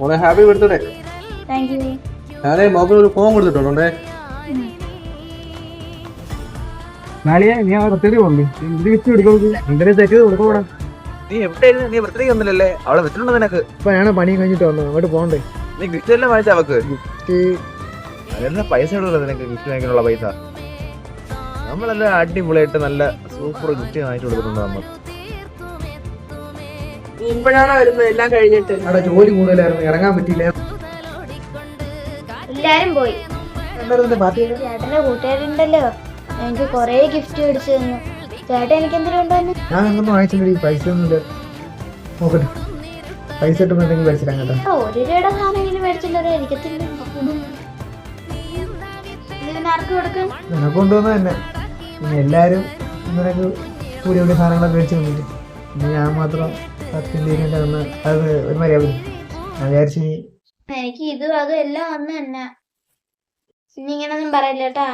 മോളെ happy birthday. Thank you. ഞാനേ mobile ഒരു ഫോൺ കൊടുത്തിട്ടുണ്ടേ. നാളിയെ നീ ആ ബർത്ത്ഡേ പോകണ്ടേ? എന്ത് ഗിഫ്റ്റ് കൊടുക്കും? എന്തിനാ സെറ്റ് ചെയ്ത് കൊടുക്കൂടാ? നീ എവിടെയായിരുന്നു? നീ ബർത്ത്ഡേക്ക് ഒന്നുമില്ലല്ലേ? അവളെ വെച്ചിട്ടുണ്ടോ നിനക്ക്? ഇപ്പൊ ഞാൻ പണി കഴിഞ്ഞിട്ട് വന്നു, അങ്ങോട്ട് പോകണ്ടേ? നീ ഗിഫ്റ്റ് എല്ലാം വാങ്ങിച്ച അവക്ക്? ഗിഫ്റ്റ് അതെന്താ പൈസ ഉള്ളത് നിനക്ക് ഗിഫ്റ്റ് വാങ്ങിക്കാനുള്ള പൈസ? നമ്മളെല്ലാം അടിപൊളിയായിട്ട് നല്ല സൂപ്പർ ഗിഫ്റ്റ് വാങ്ങിച്ചു കൊടുക്കുന്നുണ്ട് നമ്മൾ. ഇപ്പോഴാണോ വരുന്നത് എല്ലാം കഴിഞ്ഞിട്ട്? അവിടെ ജോലി കൂടുതലായിരുന്നു, ഇറങ്ങാൻ പറ്റിയില്ല. എല്ലാരും പോയി. പാർട്ടി ചേട്ടന്റെ കൂട്ടുകാരുണ്ടല്ലോ, എനിക്ക് കൊറേ ഗിഫ്റ്റ് മേടിച്ചു തന്നു. ചേട്ടൻ എനിക്ക് എന്തെങ്കിലും ഉണ്ടോന്ന്? ഞാൻ ഒന്നും വാങ്ങിച്ചില്ല, പൈസ ഒന്നുമില്ല. നോക്കട്ടെ, പൈസ ഇട്ടുമ്പോ എന്തെങ്കിലും മേടിച്ചിട്ടാ കേട്ടോ. ഒരു രൂപയുടെ സാധനം മേടിച്ചില്ലോ, ഇരിക്കത്തില്ല. ഇതിന് ആർക്ക് കൊടുക്കും? നിനക്ക് കൊണ്ടുവന്ന തന്നെ. ഇനി എല്ലാരും നിനക്ക് കൂടി കൂടി സാധനങ്ങളൊക്കെ മേടിച്ചു തന്നില്ല. ഇനി ഞാൻ മാത്രം 10 രൂപ തന്ന് അത് ഒരു മര്യാദ. ഞാൻ വിചാരിച്ചു എനിക്ക് ഇതും അതും എല്ലാം ഒന്ന് തന്നെ. ഇനി ഇങ്ങനൊന്നും പറയില്ല കേട്ടാ.